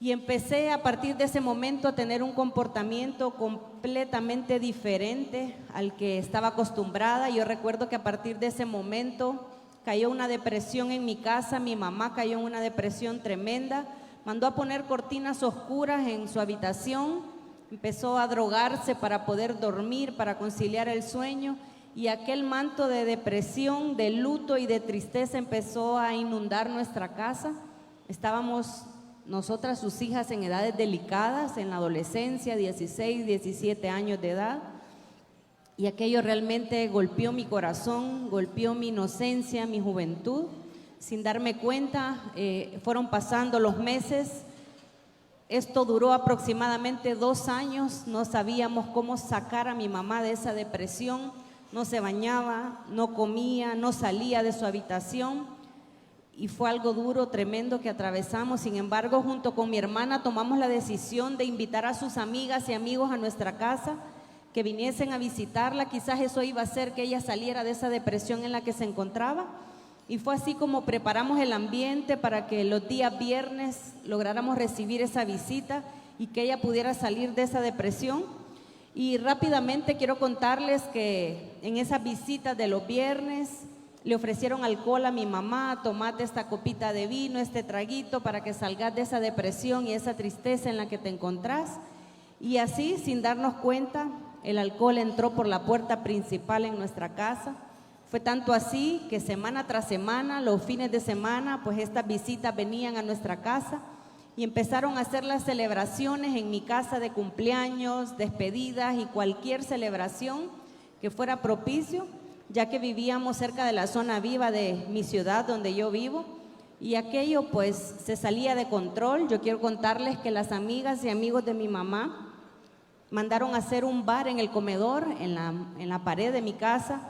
Speaker 2: Y empecé a partir de ese momento a tener un comportamiento completamente diferente al que estaba acostumbrada. Yo recuerdo que a partir de ese momento cayó una depresión en mi casa, mi mamá cayó en una depresión tremenda, mandó a poner cortinas oscuras en su habitación, empezó a drogarse para poder dormir, para conciliar el sueño, y aquel manto de depresión, de luto y de tristeza empezó a inundar nuestra casa. Estábamos nosotras, sus hijas, en edades delicadas, en la adolescencia, 16, 17 años de edad, y aquello realmente golpeó mi corazón, golpeó mi inocencia, mi juventud. Sin darme cuenta, fueron pasando los meses. Esto duró aproximadamente 2 años. No sabíamos cómo sacar a mi mamá de esa depresión. No se bañaba, no comía, no salía de su habitación. Y fue algo duro, tremendo que atravesamos. Sin embargo, junto con mi hermana tomamos la decisión de invitar a sus amigas y amigos a nuestra casa, que viniesen a visitarla. Quizás eso iba a hacer que ella saliera de esa depresión en la que se encontraba. Y fue así como preparamos el ambiente para que los días viernes lográramos recibir esa visita y que ella pudiera salir de esa depresión. Y rápidamente quiero contarles que en esas visitas de los viernes le ofrecieron alcohol a mi mamá: tomate esta copita de vino, este traguito, para que salgas de esa depresión y esa tristeza en la que te encontrás. Y así, sin darnos cuenta, el alcohol entró por la puerta principal en nuestra casa. Fue tanto así que semana tras semana, los fines de semana, pues estas visitas venían a nuestra casa y empezaron a hacer las celebraciones en mi casa de cumpleaños, despedidas y cualquier celebración que fuera propicio, ya que vivíamos cerca de la zona viva de mi ciudad donde yo vivo, y aquello pues se salía de control. Yo quiero contarles que las amigas y amigos de mi mamá mandaron a hacer un bar en el comedor, en la pared de mi casa,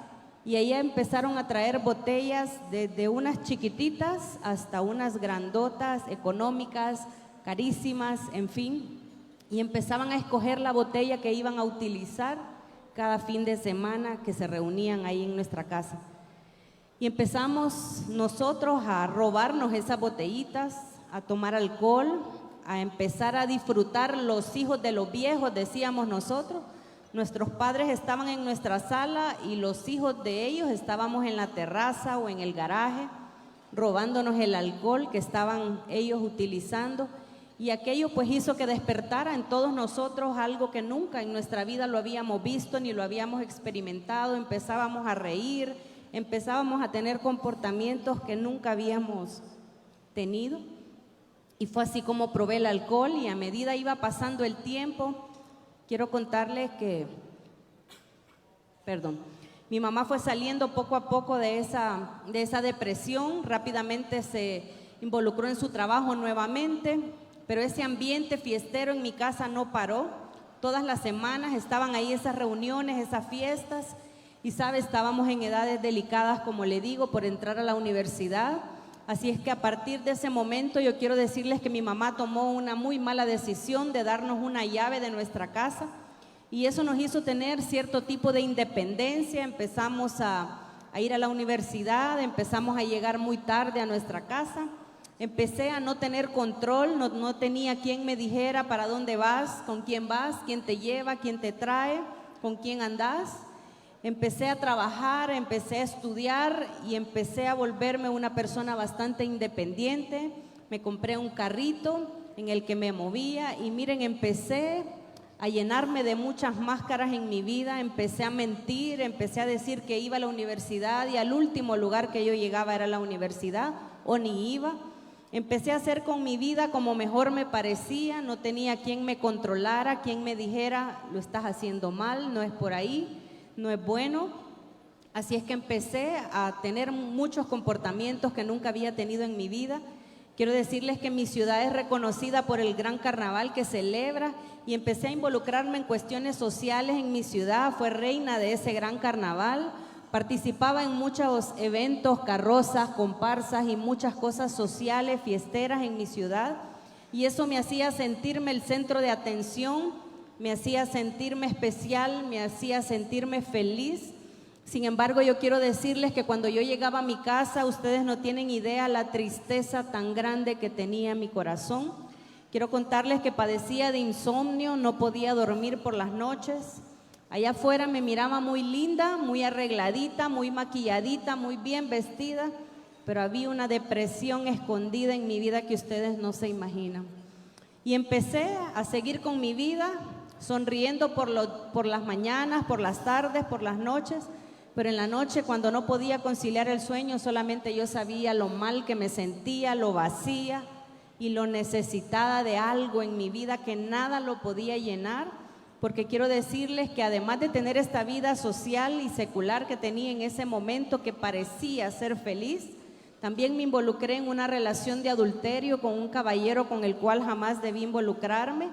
Speaker 2: y ahí empezaron a traer botellas desde unas chiquititas hasta unas grandotas, económicas, carísimas, en fin, y empezaban a escoger la botella que iban a utilizar cada fin de semana que se reunían ahí en nuestra casa. Y empezamos nosotros a robarnos esas botellitas, a tomar alcohol, a empezar a disfrutar los hijos de los viejos, decíamos nosotros. Nuestros padres estaban en nuestra sala y los hijos de ellos estábamos en la terraza o en el garaje, robándonos el alcohol que estaban ellos utilizando. Y aquello pues hizo que despertara en todos nosotros algo que nunca en nuestra vida lo habíamos visto ni lo habíamos experimentado. Empezábamos a reír, empezábamos a tener comportamientos que nunca habíamos tenido. Y fue así como probé el alcohol, y a medida iba pasando el tiempo, quiero contarles que, mi mamá fue saliendo poco a poco de esa depresión. Rápidamente se involucró en su trabajo nuevamente, pero ese ambiente fiestero en mi casa no paró. Todas las semanas estaban ahí esas reuniones, esas fiestas, y sabe, estábamos en edades delicadas, como le digo, por entrar a la universidad. Así es que a partir de ese momento yo quiero decirles que mi mamá tomó una muy mala decisión de darnos una llave de nuestra casa, y eso nos hizo tener cierto tipo de independencia. Empezamos a ir a la universidad, empezamos a llegar muy tarde a nuestra casa, empecé a no tener control, no tenía quien me dijera para dónde vas, quién te lleva, quién te trae, con quién andás. Empecé a trabajar, empecé a estudiar y empecé a volverme una persona bastante independiente. Me compré un carrito en el que me movía y miren, empecé a llenarme de muchas máscaras en mi vida. Empecé a mentir, empecé a decir que iba a la universidad y al último lugar que yo llegaba era la universidad, o ni iba. Empecé a hacer con mi vida como mejor me parecía, no tenía quien me controlara, quien me dijera: lo estás haciendo mal, no es por ahí, no es bueno. Así es que empecé a tener muchos comportamientos que nunca había tenido en mi vida. Quiero decirles que mi ciudad es reconocida por el gran carnaval que celebra, y empecé a involucrarme en cuestiones sociales en mi ciudad. Fue reina de ese gran carnaval, participaba en muchos eventos, carrozas, comparsas y muchas cosas sociales, fiesteras en mi ciudad, y eso me hacía sentirme el centro de atención, me hacía sentirme especial, me hacía sentirme feliz. Sin embargo, yo quiero decirles que cuando yo llegaba a mi casa, ustedes no tienen idea la tristeza tan grande que tenía mi corazón. Quiero contarles que padecía de insomnio, no podía dormir por las noches. Allá afuera me miraba muy linda, muy arregladita, muy maquilladita, muy bien vestida, pero había una depresión escondida en mi vida que ustedes no se imaginan. Y empecé a seguir con mi vida, sonriendo por las mañanas, por las tardes, por las noches, pero en la noche cuando no podía conciliar el sueño, solamente yo sabía lo mal que me sentía, lo vacía y lo necesitada de algo en mi vida que nada lo podía llenar, porque quiero decirles que además de tener esta vida social y secular que tenía en ese momento que parecía ser feliz, también me involucré en una relación de adulterio con un caballero con el cual jamás debí involucrarme.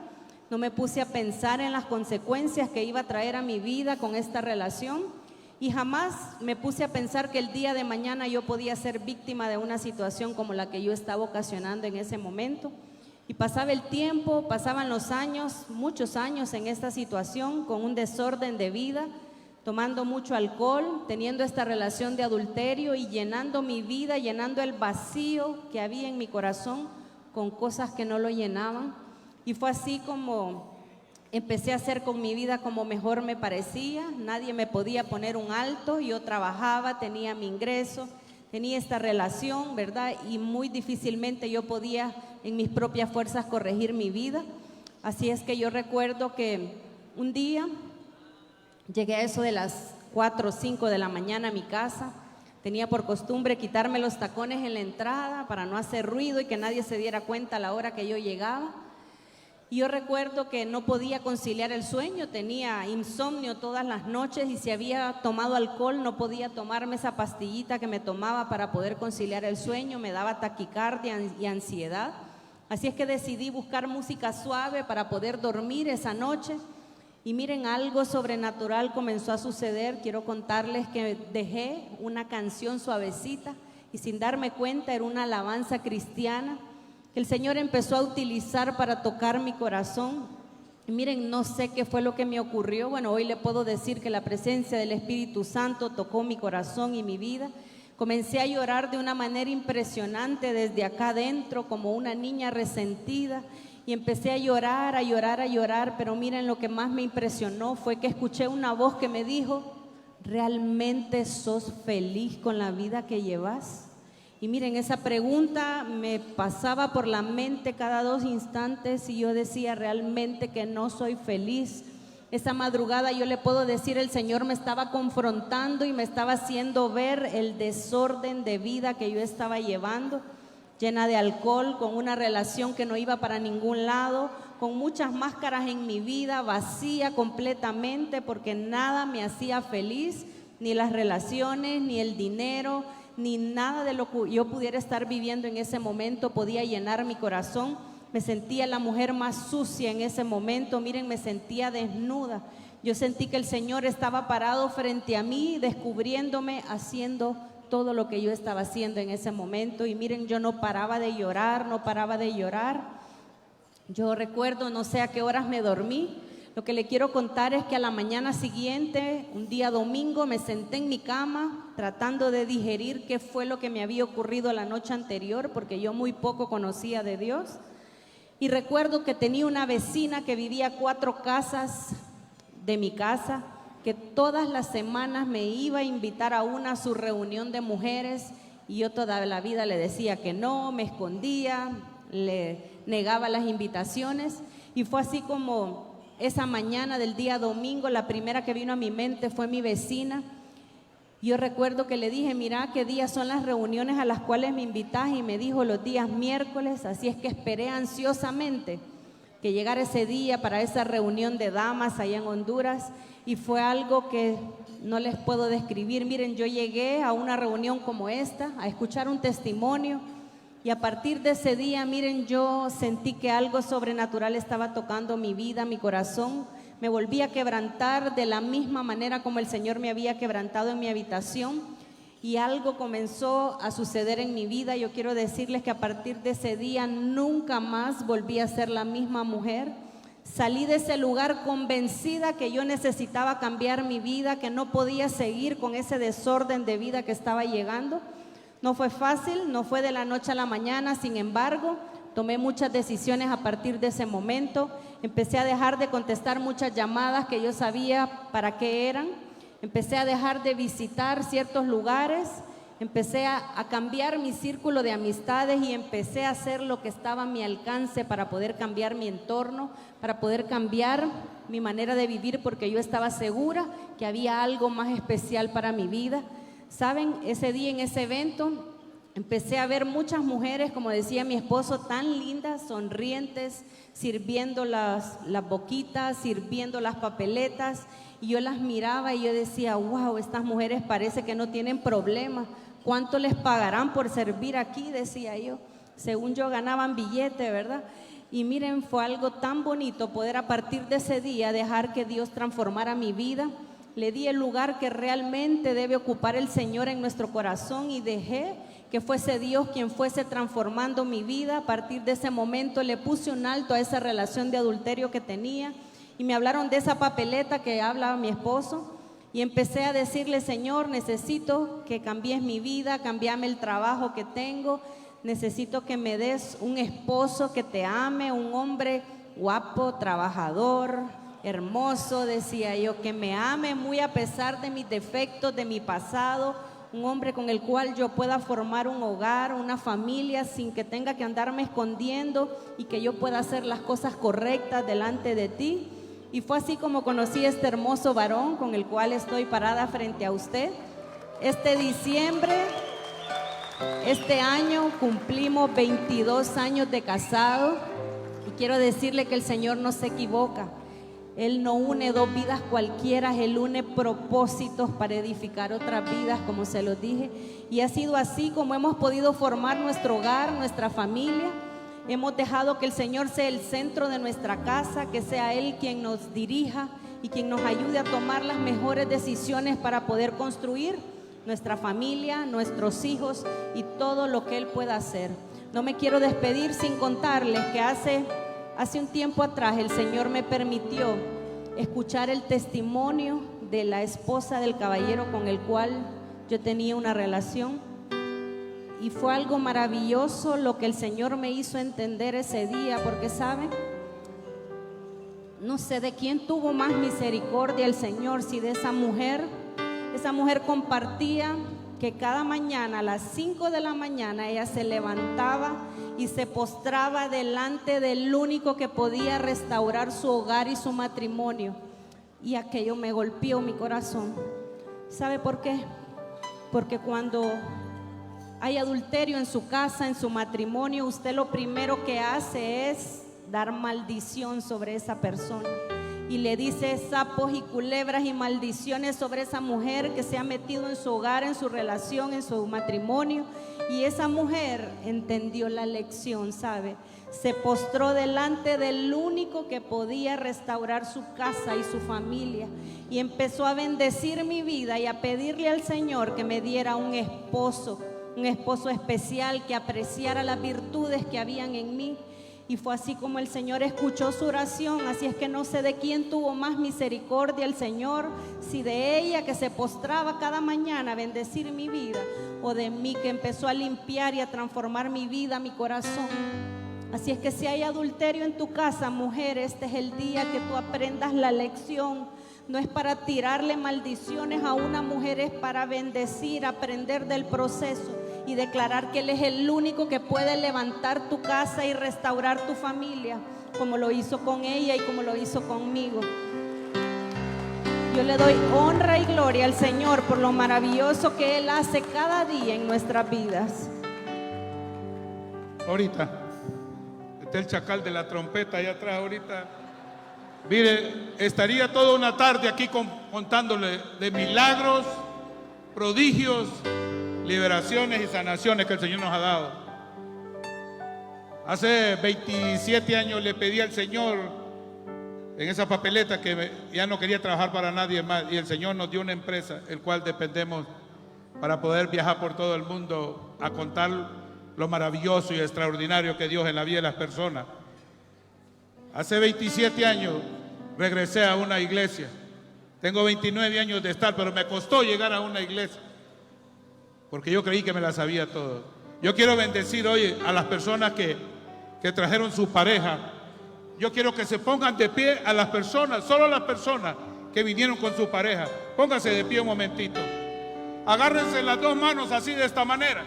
Speaker 2: No me puse a pensar en las consecuencias que iba a traer a mi vida con esta relación y jamás me puse a pensar que el día de mañana yo podía ser víctima de una situación como la que yo estaba ocasionando en ese momento. Y pasaba el tiempo, pasaban los años, muchos años en esta situación, con un desorden de vida, tomando mucho alcohol, teniendo esta relación de adulterio y llenando mi vida, llenando el vacío que había en mi corazón con cosas que no lo llenaban. Y fue así como empecé a hacer con mi vida como mejor me parecía. Nadie me podía poner un alto. Yo trabajaba, tenía mi ingreso, tenía esta relación, ¿verdad? Y muy difícilmente yo podía en mis propias fuerzas corregir mi vida. Así es que yo recuerdo que un día llegué a eso de las 4 o 5 de la mañana a mi casa. Tenía por costumbre quitarme los tacones en la entrada para no hacer ruido y que nadie se diera cuenta a la hora que yo llegaba. Y yo recuerdo que no podía conciliar el sueño, tenía insomnio todas las noches y si había tomado alcohol no podía tomarme esa pastillita que me tomaba para poder conciliar el sueño, me daba taquicardia y ansiedad. Así es que decidí buscar música suave para poder dormir esa noche. Y miren, algo sobrenatural comenzó a suceder. Quiero contarles que dejé una canción suavecita y sin darme cuenta era una alabanza cristiana que el Señor empezó a utilizar para tocar mi corazón. Y miren, no sé qué fue lo que me ocurrió. Bueno, hoy le puedo decir que la presencia del Espíritu Santo tocó mi corazón y mi vida. Comencé a llorar de una manera impresionante desde acá adentro, como una niña resentida. Y empecé a llorar, a llorar, a llorar, pero miren, lo que más me impresionó fue que escuché una voz que me dijo: ¿realmente sos feliz con la vida que llevas? Y miren, esa pregunta me pasaba por la mente cada 2 instantes y yo decía realmente que no soy feliz. Esa madrugada yo le puedo decir, el Señor me estaba confrontando y me estaba haciendo ver el desorden de vida que yo estaba llevando, llena de alcohol, con una relación que no iba para ningún lado, con muchas máscaras en mi vida, vacía completamente porque nada me hacía feliz, ni las relaciones, ni el dinero, ni nada de lo que yo pudiera estar viviendo en ese momento podía llenar mi corazón. Me sentía la mujer más sucia en ese momento, miren, me sentía desnuda. Yo sentí que el Señor estaba parado frente a mí, descubriéndome, haciendo todo lo que yo estaba haciendo en ese momento. Y miren, yo no paraba de llorar, no paraba de llorar. Yo recuerdo, no sé a qué horas me dormí. Lo que le quiero contar es que a la mañana siguiente, un día domingo, me senté en mi cama tratando de digerir qué fue lo que me había ocurrido la noche anterior, porque yo muy poco conocía de Dios. Y recuerdo que tenía una vecina que vivía a 4 casas de mi casa, que todas las semanas me iba a invitar a su reunión de mujeres, y yo toda la vida le decía que no, me escondía, le negaba las invitaciones. Y fue así como esa mañana del día domingo, la primera que vino a mi mente fue mi vecina. Yo recuerdo que le dije: mira, ¿qué días son las reuniones a las cuales me invitas? Y me dijo: los días miércoles. Así es que esperé ansiosamente que llegara ese día para esa reunión de damas allá en Honduras, y fue algo que no les puedo describir. Miren, yo llegué a una reunión como esta, a escuchar un testimonio, y a partir de ese día, miren, yo sentí que algo sobrenatural estaba tocando mi vida, mi corazón. Me volví a quebrantar de la misma manera como el Señor me había quebrantado en mi habitación, y algo comenzó a suceder en mi vida. Yo quiero decirles que a partir de ese día nunca más volví a ser la misma mujer. Salí de ese lugar convencida que yo necesitaba cambiar mi vida, que no podía seguir con ese desorden de vida que estaba llegando. No fue fácil, no fue de la noche a la mañana, sin embargo, tomé muchas decisiones a partir de ese momento. Empecé a dejar de contestar muchas llamadas que yo sabía para qué eran. Empecé a dejar de visitar ciertos lugares Empecé a cambiar mi círculo de amistades y empecé a hacer lo que estaba a mi alcance para poder cambiar mi entorno, para poder cambiar mi manera de vivir, porque yo estaba segura que había algo más especial para mi vida. ¿Saben? Ese día en ese evento empecé a ver muchas mujeres, como decía mi esposo, tan lindas, sonrientes, sirviendo las boquitas, sirviendo las papeletas, y yo las miraba y yo decía, wow, estas mujeres parece que no tienen problemas. ¿Cuánto les pagarán por servir aquí?, decía yo. Según yo ganaban billete, ¿verdad? Y miren, fue algo tan bonito poder a partir de ese día dejar que Dios transformara mi vida. Le di el lugar que realmente debe ocupar el Señor en nuestro corazón y dejé que fuese Dios quien fuese transformando mi vida. A partir de ese momento le puse un alto a esa relación de adulterio que tenía y me hablaron de esa papeleta que hablaba mi esposo. Y empecé a decirle, Señor, necesito que cambies mi vida, cambiame el trabajo que tengo, necesito que me des un esposo que te ame, un hombre guapo, trabajador, hermoso, decía yo, que me ame muy a pesar de mis defectos, de mi pasado, un hombre con el cual yo pueda formar un hogar, una familia, sin que tenga que andarme escondiendo y que yo pueda hacer las cosas correctas delante de ti. Y fue así como conocí a este hermoso varón con el cual estoy parada frente a usted. Este diciembre, este año, cumplimos 22 años de casado y quiero decirle que el Señor no se equivoca. Él no une dos vidas cualquiera, Él une propósitos para edificar otras vidas, como se los dije. Y ha sido así como hemos podido formar nuestro hogar, nuestra familia. Hemos dejado que el Señor sea el centro de nuestra casa, que sea Él quien nos dirija y quien nos ayude a tomar las mejores decisiones para poder construir nuestra familia, nuestros hijos y todo lo que Él pueda hacer. No me quiero despedir sin contarles que hace un tiempo atrás el Señor me permitió escuchar el testimonio de la esposa del caballero con el cual yo tenía una relación. Y fue algo maravilloso lo que el Señor me hizo entender ese día, porque ¿saben? No sé de quién tuvo más misericordia el Señor, si de esa mujer. Esa mujer compartía que cada mañana a las 5 de la mañana ella se levantaba y se postraba delante del único que podía restaurar su hogar y su matrimonio. Y aquello me golpeó mi corazón. ¿Sabe por qué? Porque cuando hay adulterio en su casa, en su matrimonio, usted lo primero que hace es dar maldición sobre esa persona. Y le dice sapos y culebras y maldiciones sobre esa mujer que se ha metido en su hogar, en su relación, en su matrimonio. Y esa mujer entendió la lección, ¿sabe? Se postró delante del único que podía restaurar su casa y su familia. Y empezó a bendecir mi vida y a pedirle al Señor que me diera un esposo especial que apreciara las virtudes que habían en mí. Y fue así como el Señor escuchó su oración. Así es que no sé de quién tuvo más misericordia el Señor, si de ella que se postraba cada mañana a bendecir mi vida, o de mí que empezó a limpiar y a transformar mi vida, mi corazón. Así es que si hay adulterio en tu casa, mujer, este es el día que tú aprendas la lección. No es para tirarle maldiciones a una mujer, es para bendecir, aprender del proceso y declarar que Él es el único que puede levantar tu casa y restaurar tu familia, como lo hizo con ella y como lo hizo conmigo. Yo le doy honra y gloria al Señor por lo maravilloso que Él hace cada día en nuestras vidas.
Speaker 1: Ahorita está el chacal de la trompeta allá atrás ahorita. Mire, estaría toda una tarde aquí contándole de milagros, prodigios, liberaciones y sanaciones que el Señor nos ha dado. Hace 27 años le pedí al Señor en esa papeleta que ya no quería trabajar para nadie más, y el Señor nos dio una empresa, el cual dependemos para poder viajar por todo el mundo a contar lo maravilloso y extraordinario que Dios en la vida de las personas. Hace 27 años regresé a una iglesia. Tengo 29 años de estar, pero me costó llegar a una iglesia porque yo creí que me la sabía todo. Yo quiero bendecir hoy a las personas que trajeron su pareja. Yo quiero que se pongan de pie a las personas, solo las personas que vinieron con su pareja. Pónganse de pie un momentito. agárrense las dos manos así de esta manera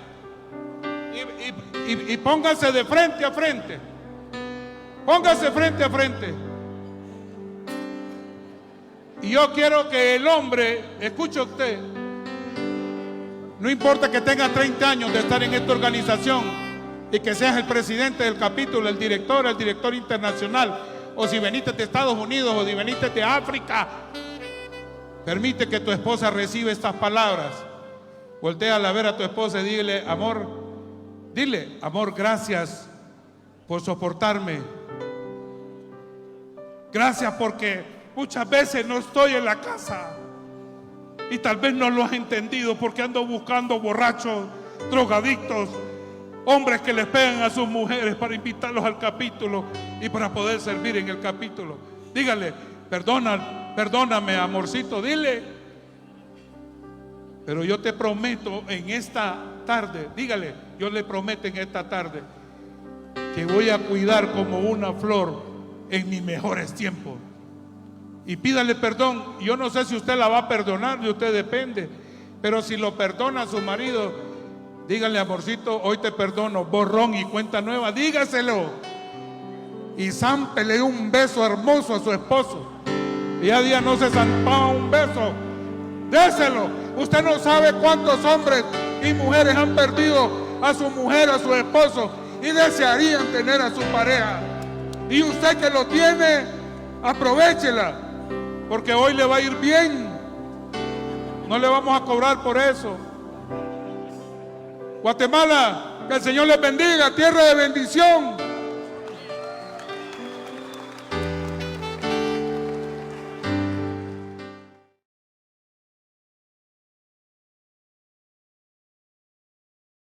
Speaker 1: y pónganse de frente a frente. Pónganse frente a frente. Y yo quiero que el hombre, escuche usted, no importa que tenga 30 años de estar en esta organización y que seas el presidente del capítulo, el director internacional, o si veniste de Estados Unidos o si veniste de África, permite que tu esposa reciba estas palabras. Voltéala a ver a tu esposa y dile, amor, gracias por soportarme. Gracias porque muchas veces no estoy en la casa y tal vez no lo has entendido porque ando buscando borrachos, drogadictos, hombres que les pegan a sus mujeres para invitarlos al capítulo y para poder servir en el capítulo. Dígale, perdóname, amorcito, dile. Pero yo te prometo en esta tarde, dígale, yo le prometo en esta tarde que voy a cuidar como una flor en mis mejores tiempos. Y pídale perdón. Yo no sé si usted la va a perdonar, de usted depende, pero si lo perdona a su marido, dígale, amorcito, hoy te perdono, borrón y cuenta nueva, dígaselo. Y zámpele un beso hermoso a su esposo. Día a día no se zampaba un beso, déselo. Usted no sabe cuántos hombres y mujeres han perdido a su mujer, a su esposo, y desearían tener a su pareja. Y usted que lo tiene, aprovéchela, porque hoy le va a ir bien. No le vamos a cobrar por eso. Guatemala, que el Señor les bendiga, tierra de bendición.